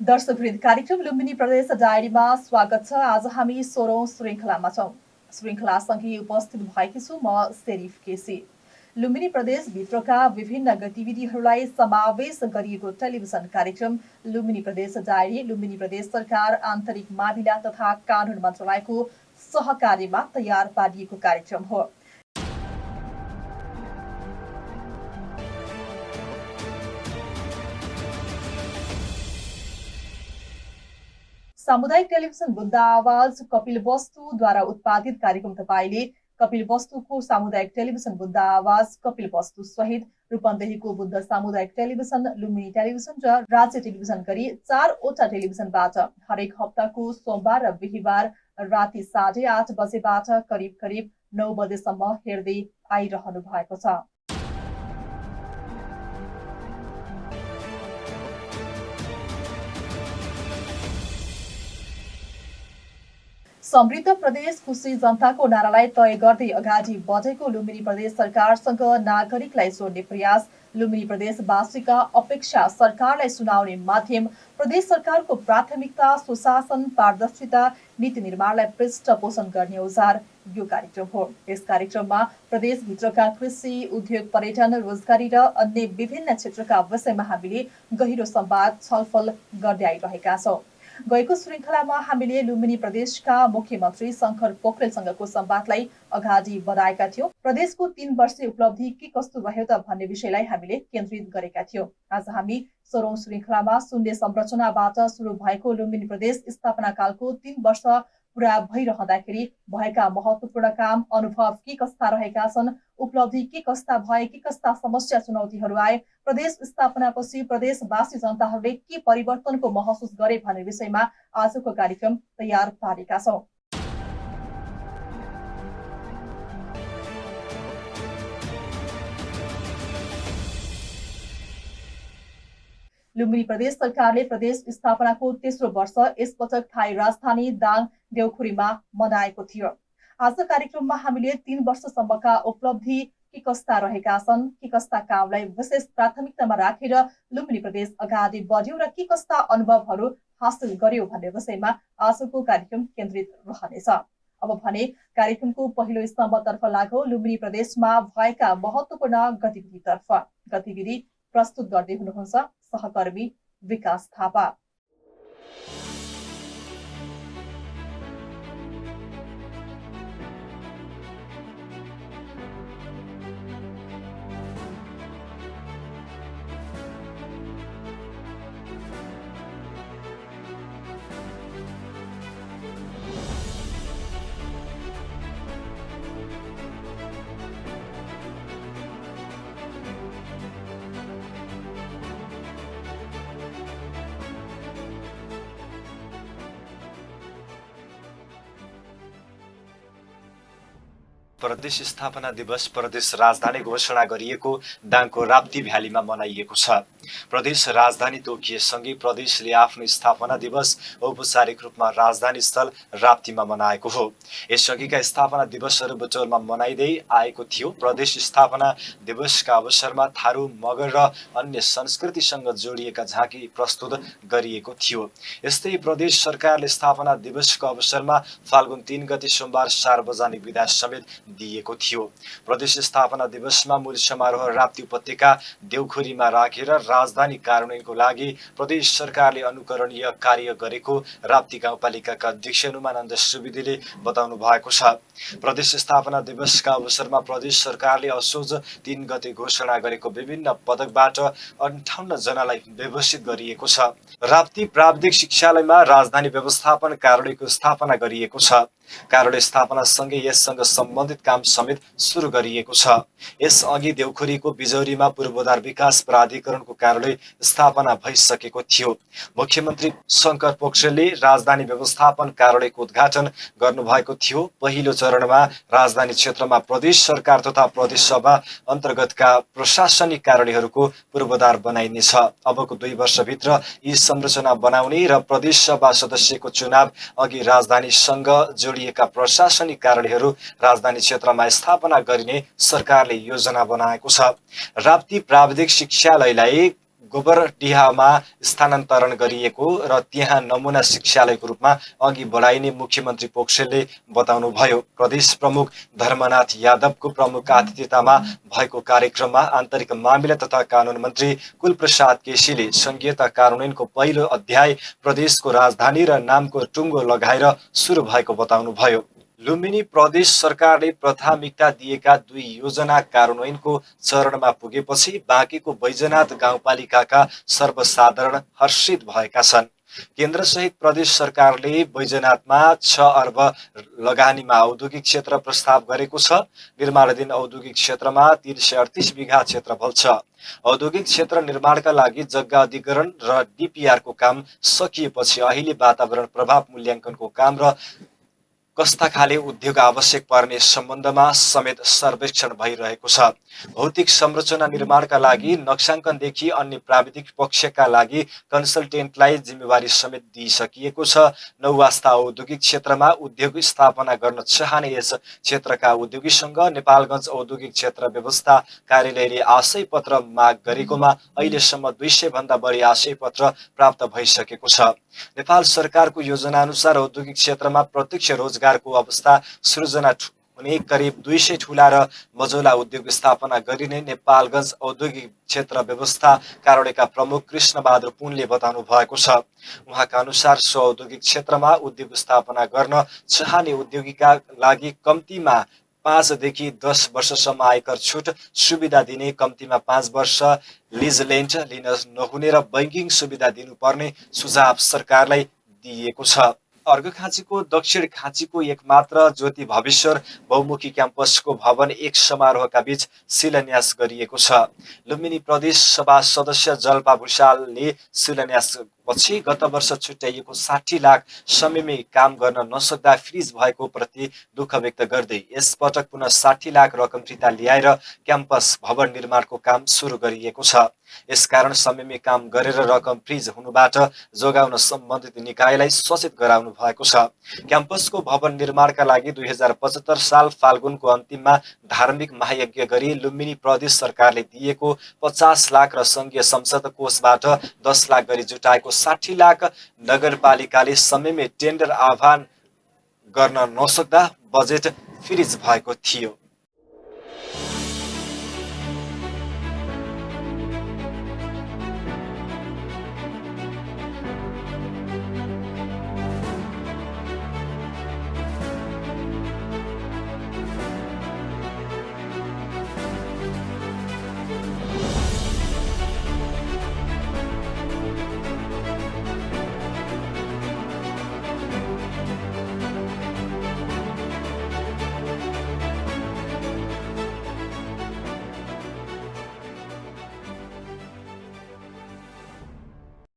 दर्शकवृन्द कार्यक्रम लुम्बिनी प्रदेश डायरीमा स्वागत छ। आज हामी 16औं श्रृङ्खलामा छौं। श्रृङ्खलासँगै उपस्थित भएकी छु म सेरिफ केसी। लुम्बिनी प्रदेशभित्रका विभिन्न गतिविधिहरूलाई समावेश गरिएको टेलिभिजन कार्यक्रम लुम्बिनी प्रदेश डायरी लुम्बिनी प्रदेश सरकार आन्तरिक मामिला तथा कानुन मन्त्रालयको सहकार्यमा तयार पारिएको कार्यक्रम हो। सामुदायिक टेलिभिजन बुद्ध आवाज कपिल वस्तुद्वारा उत्पादित कार्यक्रम तपाईले कपिल वस्तुको सामुदायिक टेलिभिजन बुद्ध आवाज कपिल वस्तु सहित रूपन्देहीको बुद्ध सामुदायिक टेलिभिजन लुम्बिनी टेलिभिजन र राज्य टेलिभिजन गरी 4वटा टेलिभिजनबाट हरेक हप्ताको सोमबार र बिहीबार राति 8:30 बजेबाट करिब 9 बजेसम्म हेर्दै आइरहनु भएको छ। समृद्ध प्रदेश खुशी जनताको नारालाई तय गर्दै अगाडि बढेको लुम्बिनी प्रदेश सरकारसँग नागरिकलाई जोड्ने प्रयास, लुम्बिनी प्रदेशवासीका अपेक्षा सरकारलाई सुनाउने माध्यम, प्रदेश सरकारको प्राथमिकता सुशासन, पारदर्शिता, नीति निर्माणलाई पृष्ठपोषण गर्ने औजार यो कार्यक्रम हो। यस कार्यक्रममा प्रदेशभित्रका कृषि, उद्योग, पर्यटन, रोजगारी र अन्य विभिन्न क्षेत्रका विषयमा हामीले गहिरो संवाद छलफल गर्दै आइरहेका छौं। गएको श्रृङ्खलामा हामीले लुम्बिनी प्रदेशका मुख्यमन्त्री शंकर पोखरेलसँगको संवादलाई अगाडि बढाएका थियौं। प्रदेशको 3 वर्षीय उपलब्धि के कस्तो रह्यो त भन्ने विषयलाई हामीले केन्द्रित गरेका थियौं। आज हामी 16औं श्रृङ्खलामा शून्य संरचनाबाट सुरु भएको लुम्बिनी प्रदेश स्थापना कालको 3 वर्ष पूरा भइरहँदाखेरि भएका महत्त्वपूर्ण काम, अनुभव के कस्ता रहेका छन्, उपलब्धि के कस्ता भए, के कस्ता समस्या चुनौतीहरू आए, प्रदेश स्थापनापछि प्रदेशवासी जनताहरूले के परिवर्तनको महसुस गरे भन्ने विषयमा आजको कार्यक्रम तयार पारेका छौं। लुम्बिनी प्रदेश सरकारले प्रदेश स्थापनाको तेस्रो वर्ष यसपटक थाई राजधानी दाङ देउखुरीमा मनाएको थियो। आज कार्यक्रममा हामीले 3 वर्षसम्मका उपलब्धि के कस्ता रहेका छन्, के कस्ता कामलाई विशेष प्राथमिकतामा राखेर लुम्बिनी प्रदेश अगाडि बढ्यो र के कस्ता अनुभवहरू हासिल गर्यो भन्ने विषयमा आजको कार्यक्रम केन्द्रित रहनेछ। अब भने कार्यक्रमको पहिलो स्तम्भतर्फ लागौं। लुम्बिनी प्रदेशमा भएका महत्त्वपूर्ण गतिविधितर्फ। गतिविधि प्रस्तुत गर्दै हुनुहुन्छ सहकर्मी विकास थापा। प्रदेश स्थापना दिवस प्रदेश राजधानी घोषणा गरिएको दाङको राप्ती भ्यालीमा मनाइएको छ। प्रदेश राजधानी तोकिएसँगै प्रदेशले आफ्नो स्थापना दिवस औपचारिक रूपमा राजधानी स्थल राप्तीमा मनाएको हो। यसअघिका स्थापना दिवसहरू बुटोलमा मनाइँदै आएको थियो। प्रदेश स्थापना दिवसका अवसरमा थारू, मगर र अन्य संस्कृतिसँग जोडिएका झाँकी प्रस्तुत गरिएको थियो। यस्तै प्रदेश सरकारले स्थापना दिवसको अवसरमा फाल्गुन 3 गते सोमबार सार्वजनिक विदा समेत दिएको थियो। प्रदेश स्थापना दिवसमा मूल समारोह राप्ती उपत्यका देउखुरीमा राखेर राजधानी कार्यान्वयनको लागि प्रदेश सरकारले अनुकरणीय कार्य गरेको राप्ती गाउँपालिकाका अध्यक्ष हनुमानन्द सुवेदीले बताउनु भएको छ। प्रदेश स्थापना दिवसका अवसरमा प्रदेश सरकारले असोज 3 गते घोषणा गरेको विभिन्न पदकबाट 58 जनालाई व्यवस्थित गरिएको छ। राप्ती प्राविधिक शिक्षालयमा राजधानी व्यवस्थापन कार्यालयको स्थापना गरिएको छ। कार्यालय स्थापनासँगै यससँग सम्बन्धित काम समेत सुरु गरिएको छ। यसअघि देउखुरीको बिजौरीमा पूर्वाधार विकास प्राधिकरणको कार्यालय स्थापना भइसकेको थियो। मुख्यमन्त्री शंकर पोखरेलले राजधानी व्यवस्थापन कार्यालयको उद्घाटन गर्नुभएको थियो। पहिलो चरणमा राजधानी क्षेत्रमा प्रदेश सरकार तथा प्रदेश सभा अन्तर्गतका प्रशासनिक कार्यालयहरूको पूर्वाधार बनाइनेछ। अबको 2 वर्षभित्र यी संरचना बनाउने र प्रदेश सभा सदस्यको चुनाव अघि राजधानीसँग जोडिएका प्रशासनिक कार्यालयहरू राजधानी क्षेत्रमा स्थापना गरिने सरकारले योजना बनाएको छ। राप्ती प्राविधिक शिक्षालयलाई गोबरडिहामा स्थानान्तरण गरिएको र त्यहाँ नमुना शिक्षालयको रूपमा अघि बढाइने मुख्यमन्त्री पोखरेलले बताउनुभयो। प्रदेश प्रमुख धर्मनाथ यादवको प्रमुख आतिथ्यतामा भएको कार्यक्रममा आन्तरिक मामिला तथा कानुन मन्त्री कुलप्रसाद केसीले संघीयता कार्यान्वयनको पहिलो अध्याय प्रदेशको राजधानी र नामको टुङ्गो लगाएर सुरु भएको बताउनुभयो। लुम्बिनी प्रदेश सरकारले प्राथमिकता दिएका 2 योजना कार्यान्वयनको चरणमा पुगेपछि बाँकीको बैजनाथ गाउँपालिकाका सर्वसाधारण हर्षित भएका छन्। केन्द्रसहित प्रदेश सरकारले बैजनाथमा 6 अर्ब लगानीमा औद्योगिक क्षेत्र प्रस्ताव गरेको छ। निर्माणाधीन औद्योगिक क्षेत्रमा 338 बिघा क्षेत्रफल छ। औद्योगिक क्षेत्र निर्माणका लागि जग्गा अधिग्रहण र डीपीआरको काम सकिएपछि अहिले वातावरण प्रभाव मूल्याङ्कनको काम र कस्ता खाले उद्योग आवश्यक पर्ने सम्बन्धमा समेत सर्वेक्षण भइरहेको छ। भौतिक संरचना निर्माणका लागि नक्साङ्कनदेखि अन्य प्राविधिक पक्षका लागि कन्सल्टेन्टलाई जिम्मेवारी समेत दिइसकिएको छ। नौवास्ता औद्योगिक क्षेत्रमा उद्योग स्थापना गर्न चाहने यस क्षेत्रका उद्योगीसँग नेपालगञ्ज औद्योगिक क्षेत्र व्यवस्था कार्यालयले आशय पत्र माग गरेकोमा अहिलेसम्म 200 भन्दा बढी आशय पत्र प्राप्त भइसकेको छ। नेपाल सरकारको योजना अनुसार औद्योगिक क्षेत्रमा प्रत्यक्ष रोजगारको अवस्था सृजना हुने करिब 200 ठूला र मझौला उद्योग स्थापना गरिने नेपालगञ्ज औद्योगिक क्षेत्र व्यवस्था कार्यालयका प्रमुख कृष्णबहादुर पुनले बताउनु भएको छ। उहाँका अनुसार सो औद्योगिक क्षेत्रमा उद्योग स्थापना गर्न चाहने उद्योगीका लागि कम्तीमा 5 देखि 10 वर्षसम्म आयकर छुट सुविधा दिने, कम्तीमा 5 वर्ष लिज लेन्ट लिन नहुने र बैंकिङ सुविधा दिनुपर्ने सुझाव सरकारलाई दिएको छ। अर्घखाँचीको दक्षिण खाँचीको एकमात्र ज्योति भविश्वर बहुमुखी क्याम्पसको भवन एक समारोहका बीच शिलान्यास गरिएको छ। लुम्बिनी प्रदेश सभा सदस्य जल्पा भुषालले शिलान्यास पछि गत वर्ष छुट्याइएको 60 लाख समयमै काम गर्न नसक्दा फ्रिज भएको प्रति दुःख व्यक्त गर्दै यसपटक पुनः 60 लाख रकम फिर्ता ल्याएर क्याम्पस भवन निर्माणको काम सुरु गरिएको छ। यसकारण समयमै काम गरेर रकम फ्रिज हुनुबाट जोगाउन सम्बन्धित निकायलाई सचेत गराउनु भएको छ। क्याम्पसको भवन निर्माणका लागि 2075 साल फाल्गुनको अन्तिममा धार्मिक महायज्ञ गरी लुम्बिनी प्रदेश सरकारले दिएको 50 लाख र संघीय संसद कोषबाट 10 लाख गरी जुटाएको 60 लाख नगरपालिकाले समयमै टेन्डर आह्वान गर्न नसक्दा बजेट फ्रिज भएको थियो।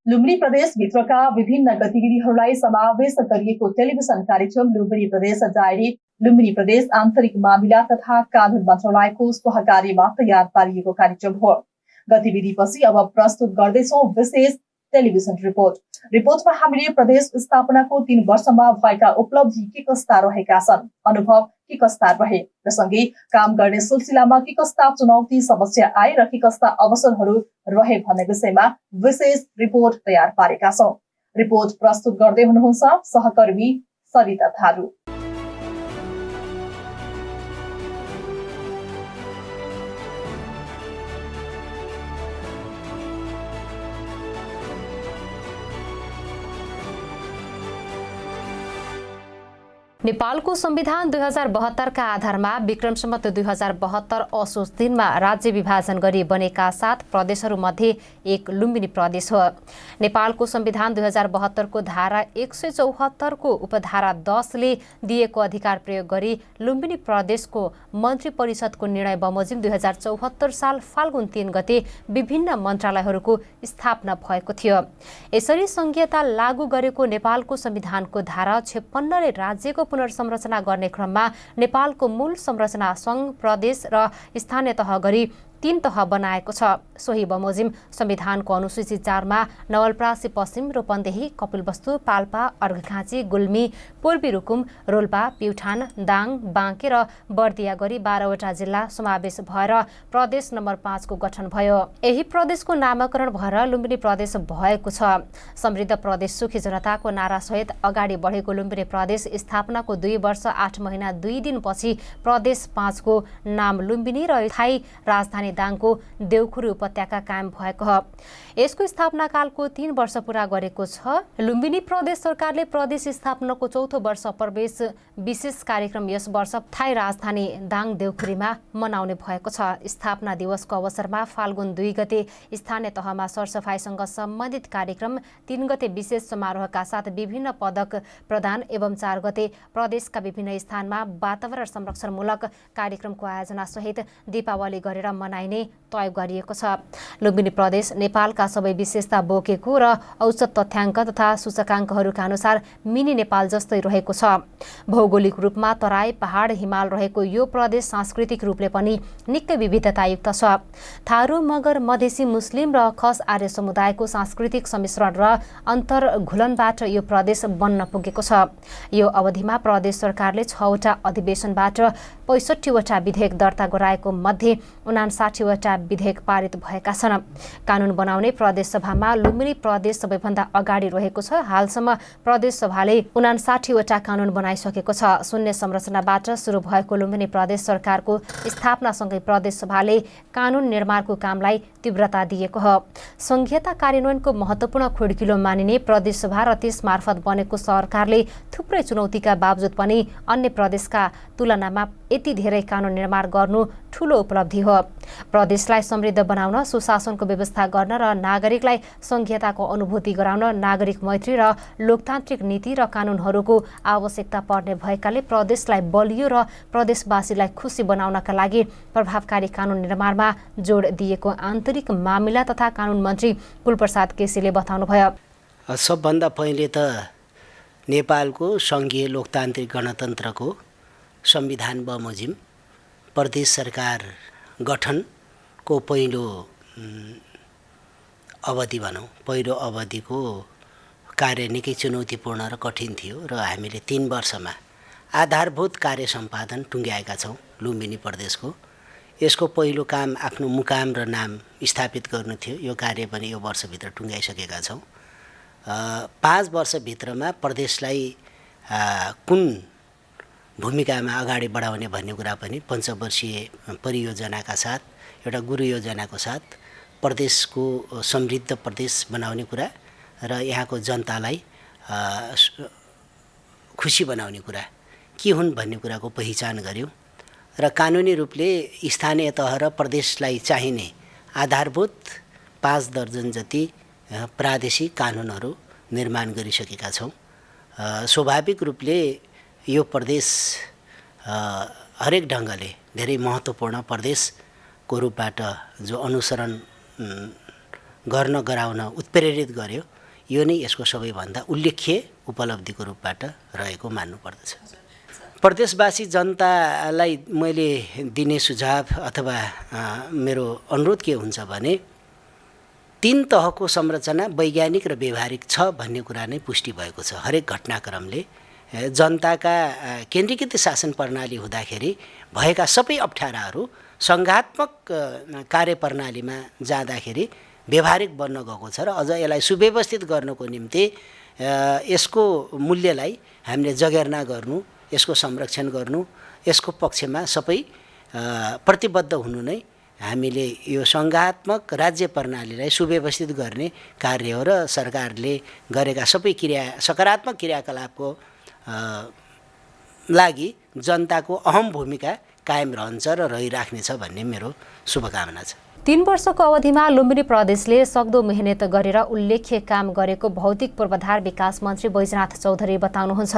लुम्बिनी प्रदेशभित्रका विभिन्न गतिविधिहरूलाई समावेश गरिएको टेलिभिजन कार्यक्रम लुम्बिनी प्रदेश डायरी लुम्बिनी प्रदेश आन्तरिक मामिला तथा कानून मन्त्रालयको सहकार्यमा तयार पारिएको कार्यक्रम हो। गतिविधिपछि अब प्रस्तुत गर्दैछौं विशेष टेलिभिजन रिपोर्ट। रिपोर्टमा हामीले प्रदेश स्थापनाको 3 वर्षमा भएका उपलब्धि के कस्ता रहेका छन्, अनुभव के कस्ता रहे र सँगै काम गर्ने सिलसिलामा के कस्ता चुनौती समस्या आए र के कस्ता अवसरहरू रहे भन्ने विषयमा विशेष रिपोर्ट तयार पारेका छौं। रिपोर्ट प्रस्तुत गर्दै हुनुहुन्छ सहकर्मी सरिता थारू। नेपालको संविधान 2072 का आधारमा विक्रम सम्वत 2072 असोज दिनमा राज्य विभाजन गरी बनेका 7 प्रदेशहरू मध्ये एक लुम्बिनी प्रदेश हो। नेपालको संविधान 2072 को धारा 174 को उपधारा 10 ले दिएको अधिकार प्रयोग गरी लुम्बिनी प्रदेशको मन्त्री परिषदको निर्णय बमोजिम 2074 साल फाल्गुन 3 गते विभिन्न मन्त्रालयहरूको स्थापना भएको थियो। यसरी संघीयता लागू गरेको नेपालको संविधानको धारा 56 ले राज्यको पुनर्संरचना गर्ने क्रममा नेपालको मूल संरचना संघ, प्रदेश र स्थानीय तह गरी 3 तह बनाएको छ। सोही बमोजिम संविधानको अनुसूची 4 मा नवलपरासी पश्चिम, रूपन्देही, कपिलवस्तु, पाल्पा, अर्घखाँची, गुल्मी, पूर्वी रुकुम, रोल्पा, प्युठान, दाङ, बाँके र बर्दिया गरी 12 वटा जिल्ला समावेश भएर प्रदेश नम्बर 5 को गठन भयो। यही प्रदेशको नामाकरण भएर लुम्बिनी प्रदेश भएको छ। समृद्ध प्रदेश सुखी जनताको नारासहित अगाडि बढेको लुम्बिनी प्रदेश स्थापनाको 2 वर्ष 8 महिना 2 दिनपछि प्रदेश 5 को नाम लुम्बिनी र स्थायी राजधानी दाङको देउखुरी उपत्यका कायम भएको हो। यसको स्थापना कालको 3 वर्ष पूरा गरेको छ। लुम्बिनी प्रदेश सरकारले प्रदेश स्थापनाको 4थो वर्ष प्रवेश विशेष कार्यक्रम यस वर्ष स्थायी राजधानी दाङ देउखुरीमा मनाउने भएको छ। स्थापना दिवसको अवसरमा फाल्गुन 2 गते स्थानीय तहमा सरसफाइसँग सम्बन्धित कार्यक्रम, 3 गते विशेष समारोहका साथ विभिन्न पदक प्रदान एवं 4 गते प्रदेशका विभिन्न स्थानमा वातावरण संरक्षणमूलक कार्यक्रमको आयोजना सहित दीपावली गरेर मनाइने तय गरिएको छ। लुम्बिनी प्रदेश नेपालका सबै विशेषता बोकेको र औसत तथ्याङ्क तथा सूचकाङ्कहरूका अनुसार मिनी नेपाल जस्तै रहेको छ। भौगोलिक रूपमा तराई, पहाड, हिमाल रहेको यो प्रदेश सांस्कृतिक रूपले पनि निकै विविधतायुक्त छ। थारू, मगर, मधेसी, मुस्लिम र खस आर्य समुदायको सांस्कृतिक सम्मिश्रण र अन्तर्घुलनबाट यो प्रदेश बन्न पुगेको छ। यो अवधिमा प्रदेश सरकारले 6 वटा अधिवेशनबाट 65 वटा विधेयक दर्ता गराएको मध्ये 59 वटा विधेयक पारित भएका छन्। कानून बनाउने प्रदेश सभामा लुम्बिनी प्रदेश सबैभन्दा अगाडि रहेको छ। हालसम्म प्रदेश सभाले 59 वटा कानून बनाइसकेको छ। शून्य संरचनाबाट सुरु भएको लुम्बिनी प्रदेश सरकारको स्थापनासँगै प्रदेश सभाले कानून निर्माणको कामलाई तीव्रता दिएको हो। संघीयता कार्यान्वयनको महत्त्वपूर्ण खुड्किलो मानिने प्रदेश सभा र त्यस मार्फत बनेको सरकारले थुप्रै चुनौतीका बावजुद पनि अन्य प्रदेशका तुलनामा यति धेरै कानून निर्माण गर्नु ठूलो उपलब्धि हो। प्रदेशलाई समृद्ध बनाउन, सुशासनको व्यवस्था गर्न र नागरिकलाई संघीयताको अनुभूति गराउन नागरिक मैत्री र लोकतान्त्रिक नीति र कानूनहरूको आवश्यकता पर्ने भएकाले प्रदेशलाई बलियो र प्रदेशवासीलाई खुसी बनाउनका लागि प्रभावकारी कानून निर्माणमा जोड दिएको आन्तरिक मामिला तथा कानून मन्त्री कुलप्रसाद केसीले बताउनुभयो। सबभन्दा पहिले त नेपालको सङ्घीय लोकतान्त्रिक गणतन्त्रको संविधान बमोजिम प्रदेश सरकार गठनको पहिलो अवधि भनौँ, पहिलो अवधिको कार्य निकै चुनौतीपूर्ण र कठिन थियो र हामीले 3 वर्षमा आधारभूत कार्य सम्पादन टुङ्ग्याएका छौँ लुम्बिनी प्रदेशको। यसको पहिलो काम आफ्नो मुकाम र नाम स्थापित गर्नु थियो। यो कार्य पनि यो वर्षभित्र टुङ्ग्याइसकेका छौँ। 5 वर्षभित्रमा प्रदेशलाई कुन भूमिकामा अगाडि बढाउने भन्ने कुरा पनि पञ्चवर्षीय परियोजनाका साथ, एउटा गुरु योजनाको साथ प्रदेशको समृद्ध प्रदेश बनाउने कुरा र यहाँको जनतालाई खुसी बनाउने कुरा के हुन् भन्ने कुराको पहिचान गर्यो र कानुनी रूपले स्थानीय तह र प्रदेशलाई चाहिने आधारभूत 5 दर्जन जति प्रादेशिक कानुनहरू निर्माण गरिसकेका छौँ। स्वाभाविक रूपले यो प्रदेश हरेक ढङ्गले धेरै महत्त्वपूर्ण प्रदेशको रूपबाट जो अनुसरण गर्न गराउन उत्प्रेरित गर्यो, यो नै यसको सबैभन्दा उल्लेख्य उपलब्धिको रूपबाट रहेको मान्नुपर्दछ। प्रदेशवासी जनतालाई मैले दिने सुझाव अथवा मेरो अनुरोध के हुन्छ भने 3 तहको संरचना वैज्ञानिक र व्यवहारिक छ भन्ने कुरा नै पुष्टि भएको छ। हरेक घटनाक्रमले जनताका केन्द्रीकृत शासन प्रणाली हुँदाखेरि भएका सबै अप्ठ्याराहरू सङ्घात्मक कार्यप्रणालीमा जाँदाखेरि व्यवहारिक बन्न गएको छ र अझ यसलाई सुव्यवस्थित गर्नको निम्ति यसको मूल्यलाई हामीले जगेर्ना गर्नु, यसको संरक्षण गर्नु, यसको पक्षमा सबै प्रतिबद्ध हुनु नै हामीले यो सङ्घात्मक राज्य प्रणालीलाई सुव्यवस्थित गर्ने कार्य हो र सरकारले गरेका सबै सकारात्मक क्रियाकलापको लागि जनताको अहम भूमिका कायम रहन्छ र रहिराख्नेछ भन्ने मेरो शुभकामना छ। 3 वर्षको अवधिमा लुम्बिनी प्रदेशले सक्दो मेहनत गरेर उल्लेख्य काम गरेको भौतिक पूर्वाधार विकास मन्त्री बैजनाथ चौधरी बताउनुहुन्छ।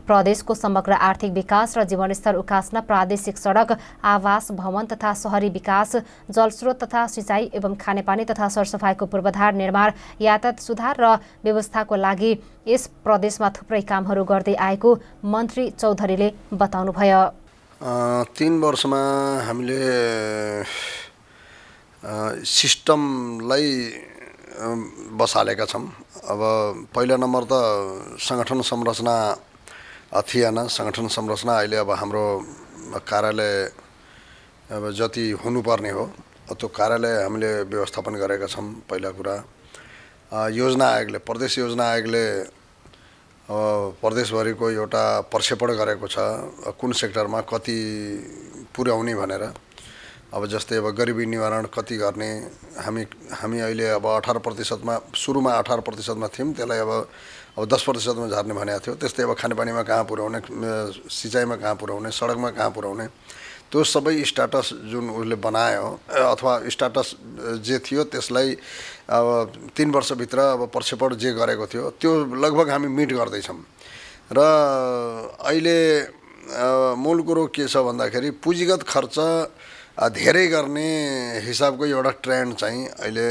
प्रदेशको समग्र आर्थिक विकास र जीवनस्तर उकास्न प्रादेशिक सडक, आवास, भवन तथा शहरी विकास, जलस्रोत तथा सिँचाइ एवं खानेपानी तथा सरसफाइको पूर्वाधार निर्माण, यातायात सुधार र व्यवस्थाको लागि यस प्रदेशमा थुप्रै कामहरू गर्दै आएको मन्त्री चौधरीले बताउनुभयो। 3 वर्षमा हामीले सिस्टमलाई बसालेका छौँ। अब पहिलो नम्बर त सङ्गठन संरचना थिएन। सङ्गठन संरचना अहिले अब हाम्रो कार्यालय अब जति हुनुपर्ने हो त्यो कार्यालय हामीले व्यवस्थापन गरेका छौँ। पहिला कुरा योजना आयोगले, प्रदेश योजना आयोगले प्रदेशभरिको एउटा प्रक्षेपण गरेको छ कुन सेक्टरमा कति पुर्याउने भनेर। अब जस्तै अब गरिबी निवारण कति गर्ने, हामी अहिले अब 18%मा सुरुमा 18%मा थियौँ, त्यसलाई अब 10%मा झर्ने भनेको थियो। त्यस्तै अब खानेपानीमा कहाँ पुर्याउने, सिँचाइमा कहाँ पुर्याउने, सडकमा कहाँ पुर्याउने, त्यो सबै स्ट्याटस जुन उसले बनायो अथवा स्ट्याटस जे थियो त्यसलाई अब 3 वर्षभित्र अब प्रक्षेपण जे गरेको थियो त्यो लगभग हामी मिट गर्दैछौँ। र अहिले मूल कुरो के छ भन्दाखेरि पुँजीगत खर्च धेरै गर्ने हिसाबको एउटा ट्रेन्ड चाहिँ अहिले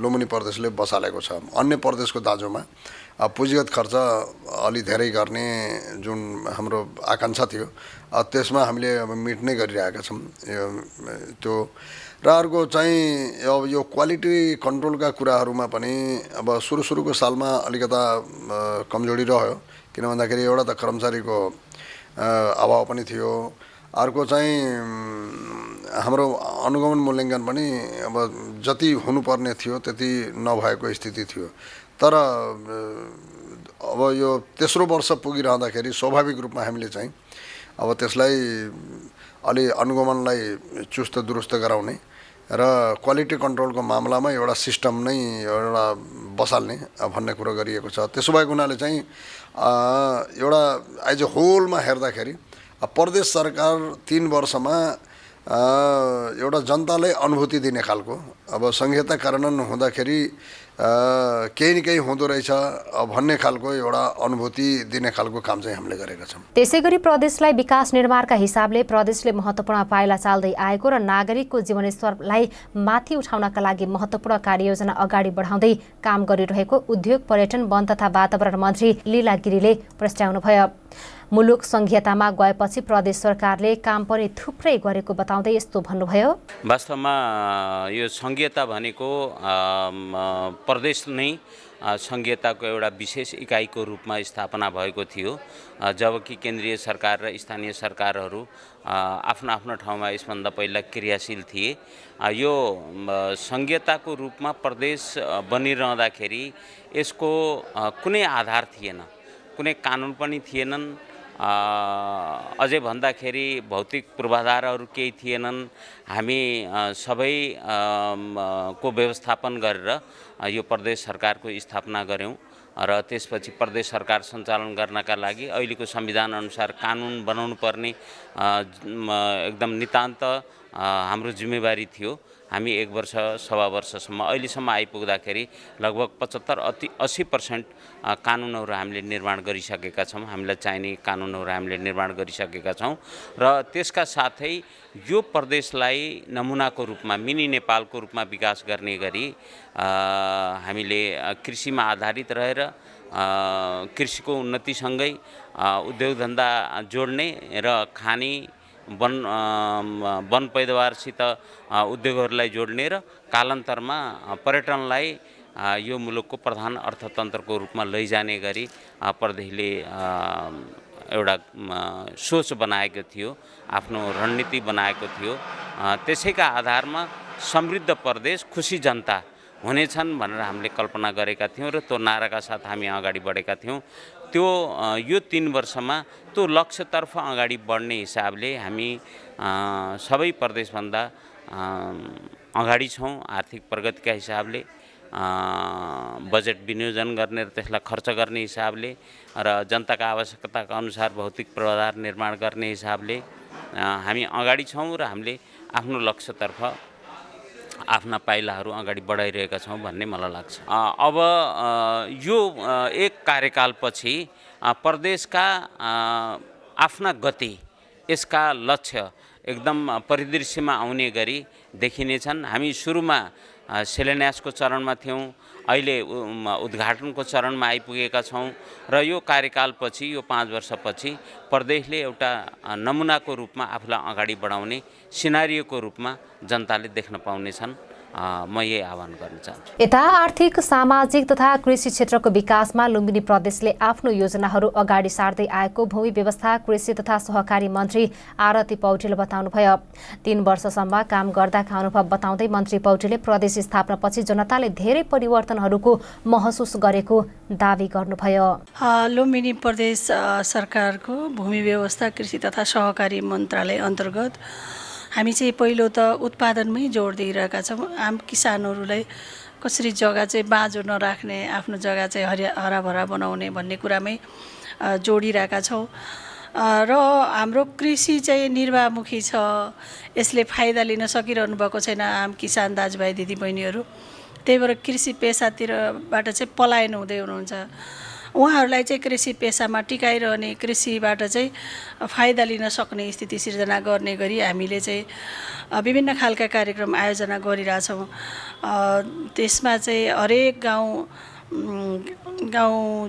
लुम्बिनी प्रदेशले बसालेको छ। अन्य प्रदेशको दाँजोमा पुँजीगत खर्च अलि धेरै गर्ने जुन हाम्रो आकाङ्क्षा थियो त्यसमा हामीले अब मिट नै गरिरहेका छौँ त्यो। र अर्को चाहिँ अब यो क्वालिटी कन्ट्रोलका कुराहरूमा पनि अब सुरुको सालमा अलिकता कमजोरी रह्यो, किन भन्दाखेरि एउटा त कर्मचारीको अभाव पनि थियो। अर्को चाहिँ हाम्रो अनुगमन मूल्याङ्कन पनि अब जति हुनुपर्ने थियो त्यति नभएको स्थिति थियो। तर अब यो तेस्रो वर्ष पुगिरहँदाखेरि स्वाभाविक रूपमा हामीले चाहिँ अब त्यसलाई अलि अनुगमनलाई चुस्त दुरुस्त गराउने र क्वालिटी कन्ट्रोलको मामलामा एउटा सिस्टम नै एउटा बसाल्ने भन्ने कुरो गरिएको छ। त्यसो भएको हुनाले चाहिँ एउटा एज ए होलमा हेर्दाखेरि प्रदेश सरकार 3 वर्षमा एउटा जनतालाई अनुभूति दिने खालको अब संहिता कार्यान्वयन हुँदाखेरि केही न केही हुँदो रहेछ भन्ने खालको एउटा अनुभूति दिने खालको काम चाहिँ हामीले गरेका छौँ। त्यसैगरी प्रदेशलाई विकास निर्माणका हिसाबले प्रदेशले महत्त्वपूर्ण पाइला चाल्दै आएको र नागरिकको जीवनस्तरलाई माथि उठाउनका लागि महत्त्वपूर्ण कार्ययोजना अगाडि बढाउँदै काम गरिरहेको उद्योग, पर्यटन, वन तथा वातावरण मन्त्री लीला गिरीले प्रस्ट्याउनुभयो। मुलुक संघीयतामा गएपछि प्रदेश सरकारले काम पनि थुप्रै गरेको बताउँदै यस्तो भन्नुभयो। वास्तवमा यो संघीयता भनेको प्रदेश नै संघीयताको एउटा विशेष इकाइको रूपमा स्थापना भएको थियो, जबकि केन्द्रीय सरकार र स्थानीय सरकारहरू आफ्नो आफ्नो ठाउँमा यसभन्दा पहिला क्रियाशील थिए। यो संघीयताको रूपमा प्रदेश बनिरहँदाखेरि यसको कुनै आधार थिएन, कुनै कानुन पनि थिएनन्, अझै भन्दाखेरि भौतिक पूर्वाधारहरू केही थिएनन्। हामी सबै को व्यवस्थापन गरेर यो प्रदेश सरकारको स्थापना गऱ्यौँ र त्यसपछि प्रदेश सरकार सञ्चालन गर्नका लागि अहिलेको संविधान अनुसार कानुन बनाउनु पर्ने एकदम नितान्त हाम्रो जिम्मेवारी थियो। हामी 1 वर्ष सवा वर्षसम्म अहिलेसम्म आइपुग्दाखेरि लगभग 75-80% कानुनहरू हामीले निर्माण गरिसकेका छौँ। हामीलाई चाहिने कानुनहरू हामीले निर्माण गरिसकेका छौँ र त्यसका साथै यो प्रदेशलाई नमुनाको रूपमा मिनी नेपालको रूपमा विकास गर्ने गरी हामीले कृषिमा आधारित रहेर कृषिको उन्नतिसँगै उद्योग धन्दा जोड्ने र खाने वन पैदावारसित उद्योगहरूलाई जोड्ने र कालान्तरमा पर्यटनलाई यो मुलुकको प्रधान अर्थतन्त्रको रूपमा लैजाने गरी प्रदेशले एउटा सोच बनाएको थियो, आफ्नो रणनीति बनाएको थियो। त्यसैका आधारमा समृद्ध प्रदेश, खुसी जनता हुनेछन् भनेर हामीले कल्पना गरेका थियौँ र त्यो नाराका साथ हामी अगाडि बढेका थियौँ। त्यो यो 3 वर्षमा त्यो लक्ष्यतर्फ अगाडि बढ्ने हिसाबले हामी सबै प्रदेशभन्दा अगाडि छौँ। आर्थिक प्रगतिका हिसाबले, बजेट विनियोजन गर्ने र त्यसलाई खर्च गर्ने हिसाबले र जनताका आवश्यकताका अनुसार भौतिक पूर्वाधार निर्माण गर्ने हिसाबले हामी अगाडि छौँ र हामीले आफ्नो लक्ष्यतर्फ आफ्ना पाइलाहरू अगाडि बढाइरहेका छौँ भन्ने मलाई लाग्छ। अब यो एक कार्यकालपछि प्रदेशका आफ्ना गति, यसका लक्ष्य एकदम परिदृश्यमा आउने गरी देखिनेछन्। हामी सुरुमा शिलान्यासको चरणमा थियौँ, अहिले उद्घाटनको चरणमा आइपुगेका छौँ र यो कार्यकालपछि, यो 5 वर्षपछि प्रदेशले एउटा नमुनाको रूपमा आफूलाई अगाडि बढाउने सिनारियोको रूपमा जनताले देख्न पाउनेछन्। म यही आह्वान गर्न चाहन्छु। यता आर्थिक, सामाजिक तथा कृषि क्षेत्रको विकासमा लुम्बिनी प्रदेशले आफ्नो योजनाहरू अगाडि सार्दै आएको भूमि व्यवस्था, कृषि तथा सहकारी मन्त्री आरती पौडेलले बताउनुभयो। 3 वर्षसम्म काम गर्दाका अनुभव बताउँदै मन्त्री पौडेलले प्रदेश स्थापनापछि जनताले धेरै परिवर्तनहरूको महसुस गरेको दावी गर्नुभयो। लुम्बिनी प्रदेश सरकारको भूमि व्यवस्था, कृषि तथा सहकारी मन्त्रालय अन्तर्गत हामी चाहिँ पहिलो त उत्पादनमै जोड दिइरहेका छौँ। आम किसानहरूलाई कसरी जग्गा चाहिँ बाँझो नराख्ने, आफ्नो जग्गा चाहिँ हराभरा बनाउने भन्ने कुरामै जोडिरहेका छौँ। र हाम्रो कृषि चाहिँ निर्वाहमुखी छ, यसले फाइदा लिन सकिरहनु भएको छैन आम किसान दाजुभाइ दिदीबहिनीहरू। त्यही भएर कृषि पेसातिरबाट चाहिँ पलायन हुँदै हुनुहुन्छ। उहाँहरूलाई चाहिँ कृषि पेसामा टिकाइरहने, कृषिबाट चाहिँ फाइदा लिन सक्ने स्थिति सिर्जना गर्ने गरी हामीले चाहिँ विभिन्न खालका कार्यक्रम आयोजना गरिरहेछौँ। त्यसमा चाहिँ हरेक गाउँ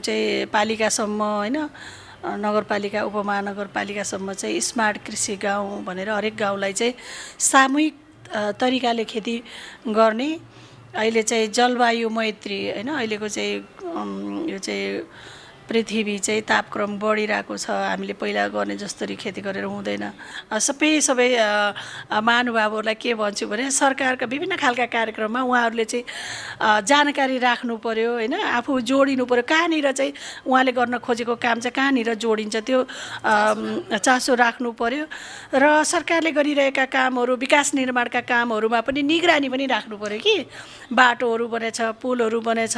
चाहिँ पालिकासम्म होइन, नगरपालिका उपमहानगरपालिकासम्म चाहिँ स्मार्ट कृषि गाउँ भनेर हरेक गाउँलाई चाहिँ सामूहिक तरिकाले खेती गर्ने। अहिले चाहिँ जलवायु मैत्री होइन, अहिलेको चाहिँ यो चाहिँ पृथ्वी चाहिँ तापक्रम बढिरहेको छ, हामीले पहिला गर्ने जसरी खेती गरेर हुँदैन। सबै महानुभावहरूलाई के भन्छु भने सरकारका विभिन्न खालका कार्यक्रममा उहाँहरूले चाहिँ जानकारी राख्नु पर्यो होइन, आफू जोडिनु पर्यो। कहाँनिर चाहिँ उहाँले गर्न खोजेको काम चाहिँ कहाँनिर जोडिन्छ त्यो चासो राख्नु पर्यो। र सरकारले गरिरहेका कामहरू, विकास निर्माणका कामहरूमा पनि निगरानी पनि राख्नु पर्यो कि बाटोहरू बनेछ, पुलहरू बनेछ,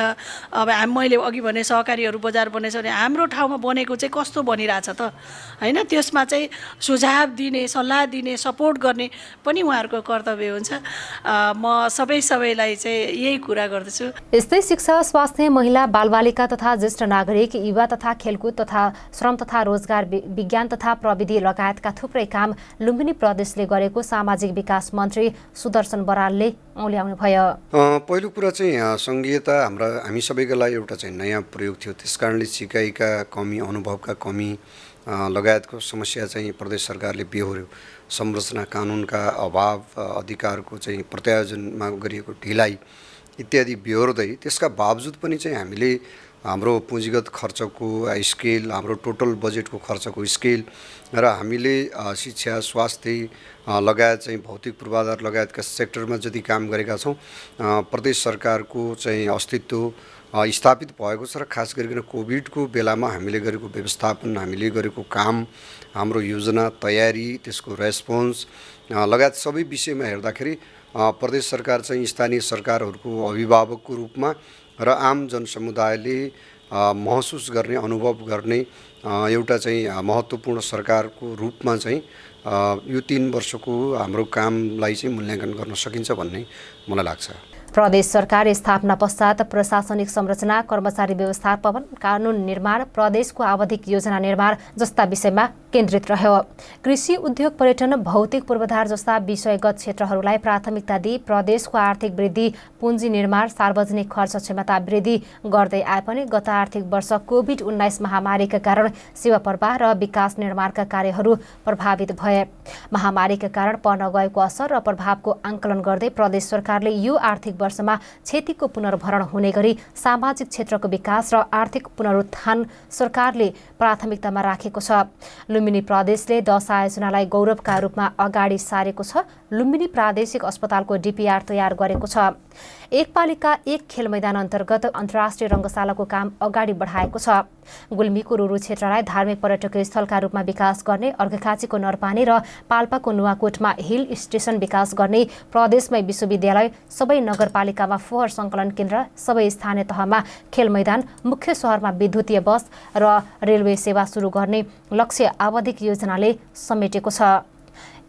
अब मैले अघि भने सहकारीहरू बजार बनेछ भने हाम्रो ठाउँमा बनेको चाहिँ कस्तो बनिरहेछ त होइन, त्यसमा चाहिँ सुझाव दिने, सल्लाह दिने, सपोर्ट गर्ने पनि उहाँहरूको कर्तव्य हुन्छ। म सबैलाई चाहिँ यही कुरा गर्दछु। यस्तै शिक्षा, स्वास्थ्य, महिला, बालबालिका तथा ज्येष्ठ नागरिक, युवा तथा खेलकुद तथा श्रम तथा रोजगार, विज्ञान तथा प्रविधि लगायतका थुप्रै काम लुम्बिनी प्रदेशले गरेको सामाजिक विकास मन्त्री सुदर्शन बरालले औल्याउनुभयो। पहिलो कुरा चाहिँ सङ्घीयता हामी सबैका लागि एउटा चाहिँ नयाँ प्रयोग थियो। त्यसकारणले सिकाइका कमी, अनुभवका कमी लगायतको समस्या चाहिँ प्रदेश सरकारले बेहोर्यो। संरचना कानुनका अभाव, अधिकारको चाहिँ प्रत्यायोजनमा गरिएको ढिलाइ इत्यादि बेहोर्दै त्यसका बावजुद पनि चाहिँ हामीले हाम्रो पुँजीगत खर्चको स्केल, हाम्रो टोटल बजेटको खर्चको स्केल र हामीले शिक्षा, स्वास्थ्य लगायत चाहिँ भौतिक पूर्वाधार लगायतका सेक्टरमा जति काम गरेका छौँ, प्रदेश सरकारको चाहिँ अस्तित्व स्थापित भएको छ। र खास गरिकन कोभिडको बेलामा हामीले गरेको व्यवस्थापन, हामीले गरेको काम, हाम्रो योजना तयारी, त्यसको रेस्पोन्स लगायत सबै विषयमा हेर्दाखेरि प्रदेश सरकार चाहिँ स्थानीय सरकारहरूको अभिभावकको रूपमा र आम जनसमुदायले महसुस गर्ने, अनुभव गर्ने एउटा चाहिँ महत्त्वपूर्ण सरकारको रूपमा चाहिँ यो 3 वर्षको हाम्रो कामलाई चाहिँ मूल्याङ्कन गर्न सकिन्छ भन्ने मलाई लाग्छ। प्रदेश सरकार स्थापना पश्चात प्रशासनिक संरचना, कर्मचारी व्यवस्थापन, कानुन निर्माण, प्रदेशको आवधिक योजना निर्माण जस्ता विषयमा केन्द्रित रह्यो। कृषि, उद्योग, पर्यटन, भौतिक पूर्वाधार जस्ता विषयगत क्षेत्रहरूलाई प्राथमिकता दिई प्रदेशको आर्थिक वृद्धि, पुँजी निर्माण, सार्वजनिक खर्च क्षमता वृद्धि गर्दै आए पनि गत आर्थिक वर्ष कोभिड-19 महामारीका कारण सेवा प्रवाह र विकास निर्माणका कार्यहरू प्रभावित भए। महामारीका कारण पर्न गएको असर र प्रभावको आकलन गर्दै प्रदेश सरकारले यो आर्थिक वर्षमा क्षतिको पुनर्भरण हुने गरी सामाजिक क्षेत्रको विकास र आर्थिक पुनरुत्थान सरकारले प्राथमिकतामा राखेको छ। लुम्बिनी प्रदेशले 10 आयोजनालाई गौरवका रूपमा अगाडि सारेको छ। लुम्बिनी प्रादेशिक अस्पतालको डिपिआर तयार गरेको छ। एक पालिका एक खेल मैदान अन्तर्गत अन्तर्राष्ट्रिय रङ्गशालाको काम अगाडि बढाएको छ। गुल्मीको रुरु क्षेत्रलाई धार्मिक पर्यटकीय स्थलका रूपमा विकास गर्ने, अर्घाखाँचीको नरपानी र पाल्पाको नुवाकोटमा हिल स्टेसन विकास गर्ने, प्रदेशमै विश्वविद्यालय, सबै नगरपालिकामा फोहोर सङ्कलन केन्द्र, सबै स्थानीय तहमा खेल मैदान, मुख्य सहरमा विद्युतीय बस र रेलवे सेवा सुरु गर्ने लक्ष्य आवधिक योजनाले समेटेको छ।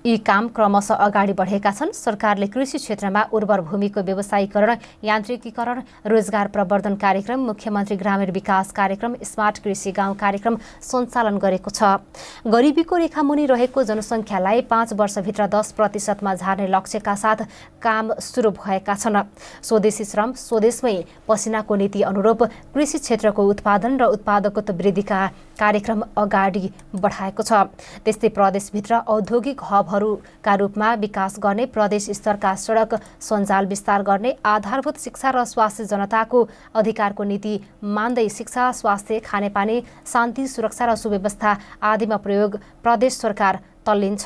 यी काम क्रमशः अगाडि बढेका छन्। सरकारले कृषि क्षेत्रमा उर्वर भूमिको व्यवसायीकरण, यान्त्रिकीकरण, रोजगार प्रवर्धन कार्यक्रम, मुख्यमन्त्री ग्रामीण विकास कार्यक्रम, स्मार्ट कृषि गाउँ कार्यक्रम सञ्चालन गरेको छ। गरिबीको रेखामुनि रहेको जनसङ्ख्यालाई 5 वर्षभित्र 10% झार्ने लक्ष्यका साथ काम सुरु भएका छन्। स्वदेशी श्रम स्वदेशमै पसिनाको नीति अनुरूप कृषि क्षेत्रको उत्पादन र उत्पादकत्व वृद्धिका कार्यक्रम अगाडि बढाएको छ। त्यस्तै प्रदेशभित्र औद्योगिक हबहरूका रूपमा विकास गर्ने, प्रदेश स्तरका सडक सञ्जाल विस्तार गर्ने, आधारभूत शिक्षा र स्वास्थ्य जनताको अधिकारको नीति मान्दै शिक्षा, स्वास्थ्य, खानेपानी, शान्ति, सुरक्षा र सुव्यवस्था आदिमा प्रयोग प्रदेश सरकार तल्लिन्छ।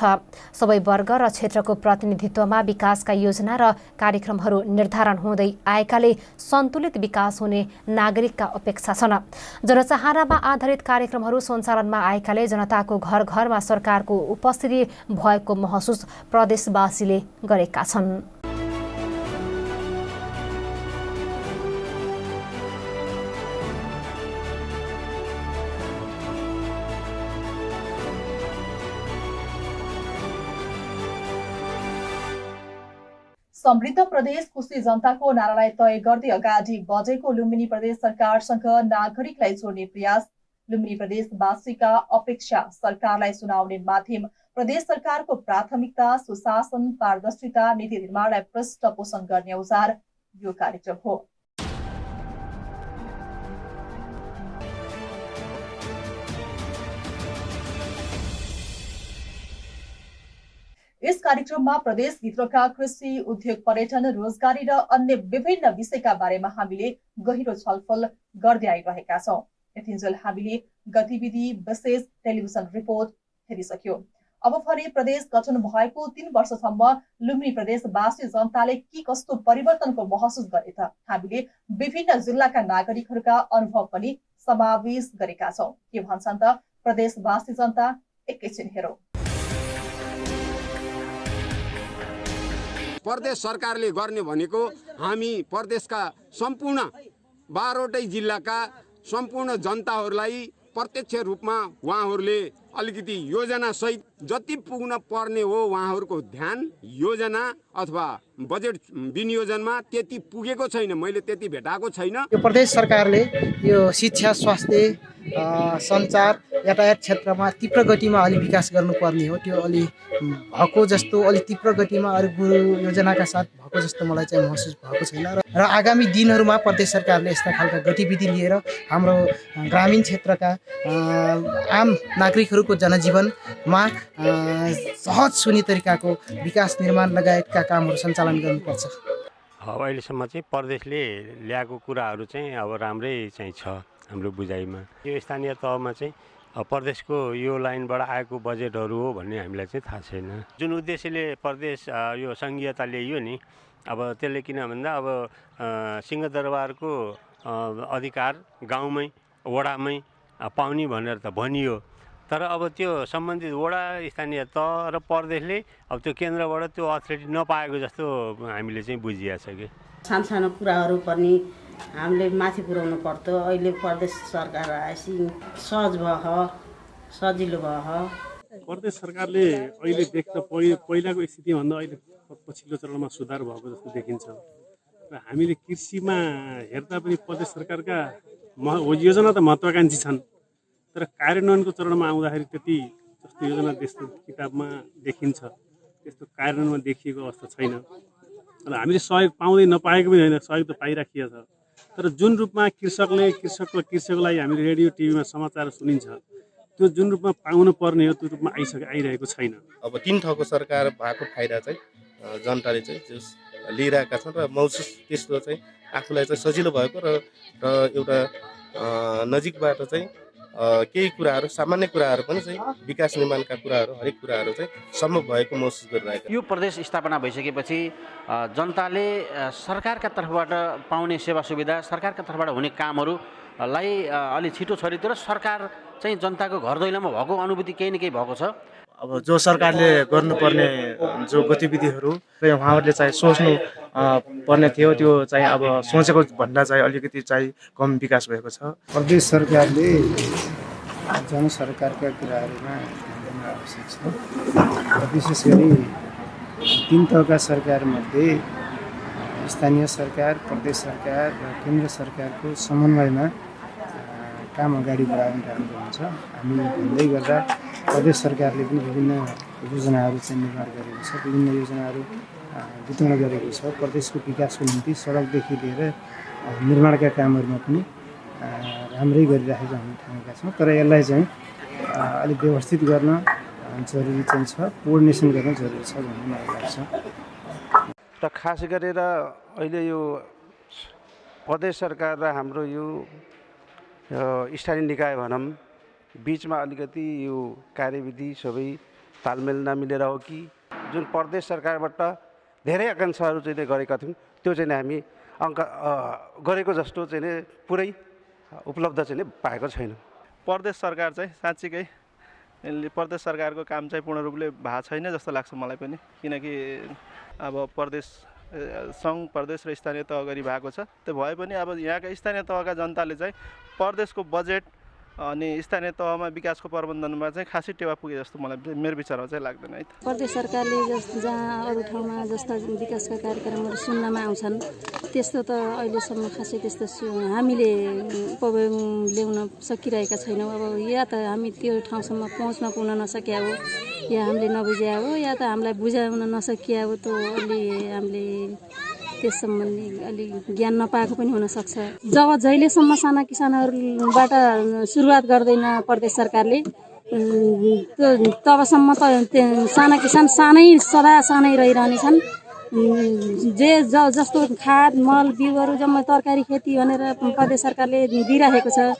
सबै वर्ग र क्षेत्रको प्रतिनिधित्वमा विकासका योजना र कार्यक्रमहरू निर्धारण हुँदै आएकाले सन्तुलित विकास हुने नागरिकका अपेक्षा छन्। जनचाहनामा आधारित कार्यक्रमहरू सञ्चालनमा आएकाले जनताको घर घरमा सरकारको उपस्थिति भएको महसुस प्रदेशवासीले गरेका छन्। समृद्ध प्रदेश खुशी जनताको नारालाई तय गर्दै अगाडि बढेको लुम्बिनी प्रदेश सरकारसँग नागरिकलाई जोड्ने प्रयास, लुम्बिनी प्रदेशवासीका अपेक्षा सरकारलाई सुनाउने माध्यम, प्रदेश सरकारको प्राथमिकता सुशासन, पारदर्शिता, नीति निर्माणलाई पृष्ठपोषण गर्ने औजार यो कार्यक्रम हो। यस कार्यक्रममा प्रदेशभित्रका कृषि, उद्योग, पर्यटन, रोजगारी र अन्य विभिन्न विषयका बारेमा हामीले गहिरो छलफल गर्दै आइरहेका छौं। यतिन्जेल हामीले गतिविधि विशेष टेलिभिजन रिपोर्ट हेरिसक्यौं। अब भने प्रदेश गठन भएको 3 वर्षसम्म लुम्बिनी प्रदेशवासी जनताले के कस्तो परिवर्तनको महसुस गरे त हामीले विभिन्न जिल्लाका नागरिकहरूका अनुभव पनि समावेश गरेका छौं। के भन्छन् त प्रदेशवासी जनता, एकैछिन हेरौं। प्रदेश सरकारले गर्ने भनेको हामी प्रदेशका सम्पूर्ण 12वटै जिल्लाका सम्पूर्ण जनताहरूलाई प्रत्यक्ष रूपमा उहाँहरूले अलिकति योजना सहित जति पुग्न पर्ने हो उहाँहरूको ध्यान योजना अथवा बजेट विनियोजनमा त्यति पुगेको छैन, मैले त्यति भेटाएको छैन। यो प्रदेश सरकारले यो शिक्षा, स्वास्थ्य, सञ्चार, यातायात क्षेत्रमा तीव्र गतिमा अलि विकास गर्नुपर्ने हो। त्यो अलि भएको जस्तो, अलि तीव्र गतिमा अरू योजनाका साथ भएको जस्तो मलाई चाहिँ महसुस भएको छैन। र आगामी दिनहरूमा प्रदेश सरकारले यस्ता खालका गतिविधि लिएर हाम्रो ग्रामीण क्षेत्रका आम नागरिकहरूको जनजीवनमा सहज सुनी तरिकाको विकास निर्माण लगायतका कामहरू सञ्चालन गर्नुपर्छ। अहिलेसम्म चाहिँ प्रदेशले ल्याएको कुराहरू चाहिँ अब राम्रै चाहिँ छ हाम्रो बुझाइमा। यो स्थानीय तहमा चाहिँ प्रदेशको यो लाइनबाट आएको बजेटहरू हो भन्ने हामीलाई चाहिँ थाहा छैन। जुन उद्देश्यले प्रदेश यो सङ्घीयता ल्याइयो नि, अब त्यसले किन भन्दा अब सिंहदरबारको अधिकार गाउँमै वडामै पाउने भनेर त भनियो, तर अब त्यो सम्बन्धित वडा, स्थानीय तह र प्रदेशले अब त्यो केन्द्रबाट त्यो अथोरिटी नपाएको जस्तो हामीले चाहिँ बुझिया छ कि सानो कुराहरू पनि हामीले माथि पुर्याउनु पर्थ्यो। अहिले प्रदेश सरकार आएपछि सहज भयो, सजिलो भयो। प्रदेश सरकारले अहिले देख्दा पहिलाको स्थितिभन्दा अहिले पछिल्लो चरणमा सुधार भएको जस्तो देखिन्छ र हामीले कृषिमा हेर्दा पनि प्रदेश सरकारका योजना त महत्त्वाकांक्षी छन्, तर कार्यान्वयनको चरणमा आउँदाखेरि त्यति जस्तो योजना त्यस्तो किताबमा देखिन्छ, त्यस्तो कार्यान्वयनमा देखिएको अवस्था छैन। र हामीले सहयोग पाउँदै नपाएको पनि होइन, सहयोग त पाइराखिएको छ, तर जुन रूपमा कृषकलाई हामीले रेडियो टिभीमा समाचार सुनिन्छ त्यो जुन रूपमा पाउनु पर्ने हो त्यो रूपमा आइरहेको छैन। अब 3 ठाउँको सरकार भएको फाइदा चाहिँ जनताले चाहिँ लिइरहेका छन् र महसुस त्यस्तो चाहिँ आफूलाई चाहिँ सजिलो भएको र एउटा नजिकबाट चाहिँ केही कुराहरू, सामान्य कुराहरू पनि चाहिँ विकास निर्माणका कुराहरू, हरेक कुराहरू चाहिँ सम्भव भएको महसुस गरिरहेको। यो प्रदेश स्थापना भइसकेपछि जनताले सरकारका तर्फबाट पाउने सेवा सुविधा, सरकारका तर्फबाट हुने कामहरूलाई अलि छिटो छरितो र सरकार चाहिँ जनताको घर दैलोमा भएको अनुभूति केही न केही भएको छ। अब जो सरकारले गर्नुपर्ने जो गतिविधिहरू उहाँहरूले चाहिँ सोच्नु पर्ने थियो त्यो चाहिँ अब सोचेको भन्दा चाहिँ अलिकति चाहिँ कम विकास भएको छ। प्रदेश सरकारले जनसरकारका कुराहरूमा ध्यान दिन आवश्यक छ र विशेष गरी 3 तहका सरकारमध्ये स्थानीय सरकार, प्रदेश सरकार र केन्द्र सरकारको समन्वयमा काम अगाडि बढाउन राम्रो हुन्छ। हामी भन्दै गर्दा प्रदेश सरकारले पनि विभिन्न योजनाहरू चाहिँ निर्माण गरेको छ, विभिन्न योजनाहरू वितरण गरेको छ। प्रदेशको विकासको निम्ति सडकदेखि लिएर निर्माणका कामहरूमा पनि राम्रै गरिराखेको हामी ठानेका छौँ। तर यसलाई चाहिँ अलिक व्यवस्थित गर्न जरुरी चाहिँ छ, कोअर्डिनेसन गर्न जरुरी छ भन्ने मलाई लाग्छ। र खास गरेर अहिले यो प्रदेश सरकार र हाम्रो यो स्थानीय निकाय भनौँ बिचमा अलिकति यो कार्यविधि सबै तालमेल नमिलेर हो कि जुन प्रदेश सरकारबाट धेरै आकाङ्क्षाहरू चाहिँ गरेका थियौँ त्यो चाहिँ हामी गरेको जस्तो चाहिँ पुरै उपलब्ध चाहिँ पाएको छैन। प्रदेश सरकार चाहिँ साँच्चीकै प्रदेश सरकारको काम चाहिँ पूर्ण रूपले भएको छैन जस्तो लाग्छ मलाई पनि, किनकि अब प्रदेश सङ्घ प्रदेश र स्थानीय तह गरी भएको छ। त्यो भए पनि अब यहाँका स्थानीय तहका जनताले चाहिँ प्रदेशको बजेट अनि स्थानीय तहमा विकासको प्रबन्धनमा चाहिँ खासै टेवा पुगे जस्तो मलाई मेरो विचारमा चाहिँ लाग्दैन है। प्रदेश सरकारले जहाँ अरू ठाउँमा जस्ता विकासका कार्यक्रमहरू सुन्नमा आउँछन् त्यस्तो त अहिलेसम्म खासै त्यस्तो हामीले उपभोग ल्याउन सकिरहेका छैनौँ। अब या त हामी त्यो ठाउँसम्म पहुँच्न पुग्न नसकिया हो, या हामीले नबुझ्या हो, या त हामीलाई बुझाउन नसकिया हो। त अलि हामीले त्यस सम्बन्धी अलि ज्ञान नपाएको पनि हुनसक्छ। जब जहिलेसम्म साना किसानहरूबाट सुरुवात गर्दैन प्रदेश सरकारले तबसम्म त साना किसान सदा सानै रहिरहनेछन्। जे जस्तो खाद मल बिउहरू जम्मै तरकारी खेती भनेर प्रदेश सरकारले दिइराखेको छ।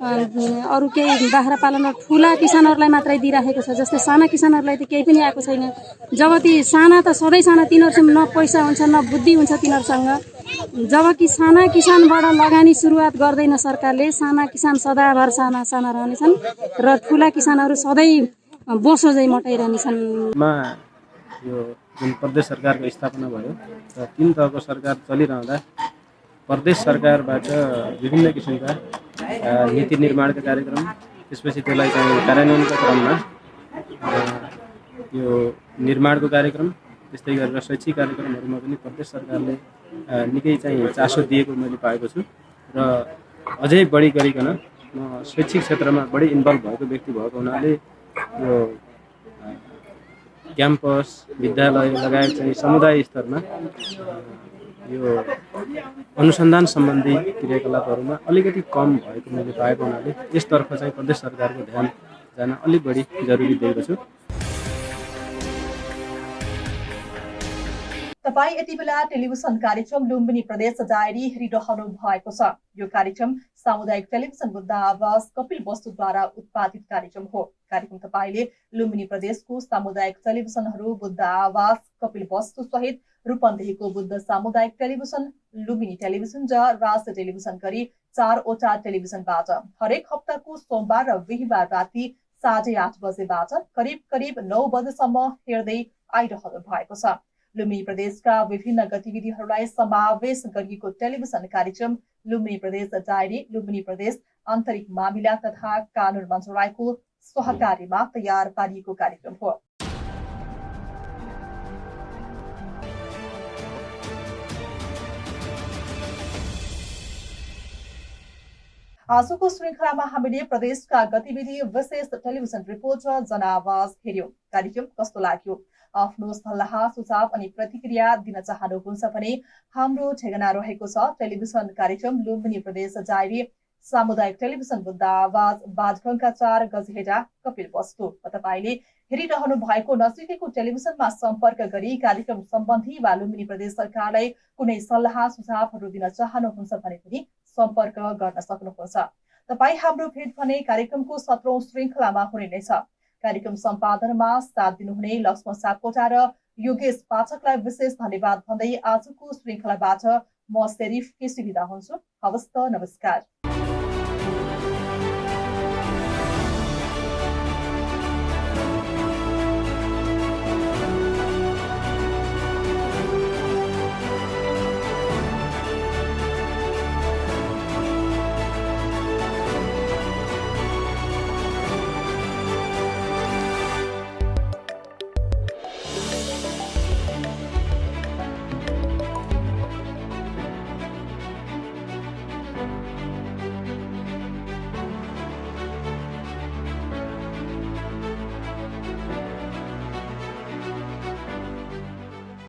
अरू केही बाख्रा पालन ठुला किसानहरूलाई मात्रै दिइराखेको छ, जस्तै साना किसानहरूलाई त केही पनि आएको छैन। जब ती साना त सधैँ साना, तिनीहरूसँग न पैसा हुन्छ न बुद्धि हुन्छ तिनीहरूसँग। जबकि साना किसानबाट लगानी सुरुवात गर्दैन सरकारले, साना किसान सदाभर साना साना रहनेछन् र ठुला किसानहरू सधैँ बोसो चाहिँ मटाइरहनेछन्। यो जुन प्रदेश सरकारको स्थापना भयो र 3 तहको सरकार चलिरहँदा प्रदेश सरकारबाट विभिन्न किसिमका नीति निर्माणका कार्यक्रम, त्यसपछि त्यसलाई चाहिँ कार्यान्वयनका क्रममा यो निर्माणको कार्यक्रम, त्यस्तै गरेर शैक्षिक कार्यक्रमहरूमा पनि प्रदेश सरकारले निकै चाहिँ चासो दिएको मैले पाएको छु। र अझै बढी गरिकन म शैक्षिक क्षेत्रमा बढी इन्भल्भ भएको व्यक्ति भएको हुनाले यो क्याम्पस, विद्यालय लगायत चाहिँ समुदाय स्तरमा यो अनुसन्धान सम्बन्धी क्रियाकलापहरूमा अलिकति कम भएको मैले पाएको हुनाले यसतर्फ चाहिँ प्रदेश सरकारको ध्यान जान अलिक बढी जरुरी देखेको छु। तपाईँ यति बेला टेलिभिजन कार्यक्रम लुम्बिनी प्रदेश डायरी हेरिरहनु भएको छ। यो कार्यक्रम सामुदायिक टेलिभिजन बुद्ध आवाज कपिल वस्तुद्वारा उत्पादित कार्यक्रम हो। कार्यक्रम तपाईँले लुम्बिनी प्रदेशको सामुदायिक टेलिभिजनहरू बुद्ध आवाज कपिल वस्तु सहित रूपन्देहीको बुद्ध सामुदायिक टेलिभिजन, लुम्बिनी टेलिभिजन र राष्ट्र टेलिभिजन गरी 4वटा टेलिभिजनबाट हरेक हप्ताको सोमबार र बिहीबार राति 8:30 बजेबाट करिब 9 बजेसम्म हेर्दै आइरहनु भएको छ। लुम्बिनी प्रदेशका विभिन्न गतिविधिहरूलाई समावेश गरिएको टेलिभिजन कार्यक्रम लुम्बिनी प्रदेश डायरी लुम्बिनी प्रदेश आन्तरिक मामिला तथा कानून मन्त्रालयको सहकार्यमा तयार पारिएको कार्यक्रम हो। आजको श्रृङ्खलामा हामीले प्रदेशका गतिविधि विशेष टेलिभिजन रिपोर्टर जनआवाज हेर्यौं। कार्यक्रम कस्तो लाग्यो? आफ्नो सल्लाह सुझाव अनि प्रतिक्रिया दिन चाहनुहुन्छ भने हाम्रो ठेगाना रहेको छ टेलिभिजन कार्यक्रम लुम्बिनी प्रदेश डायरी, सामुदायिक टेलिभिजन बुद्ध आवाज, बाजढुङ्गा 4 गजहेडा कपिल वस्तु। तपाईले हेरिरहनु भएको नजिकैको टेलिभिजनमा सम्पर्क गरी कार्यक्रम सम्बन्धी वा लुम्बिनी प्रदेश सरकारलाई कुनै सल्लाह सुझावहरू दिन चाहनुहुन्छ भने पनि सम्पर्क गर्न सक्नुहुन्छ। तपाईँ हाम्रो भेट भने कार्यक्रमको 17औं श्रृङ्खलामा हुने नै छ। कार्यक्रम सम्पादनमा साथ दिनुहुने लक्ष्मण सापकोटा र योगेश पाठकलाई विशेष धन्यवाद भन्दै आजको श्रृङ्खलाबाट म शेरिफ केसी बिदा हुन्छु। हवस् त, नमस्कार।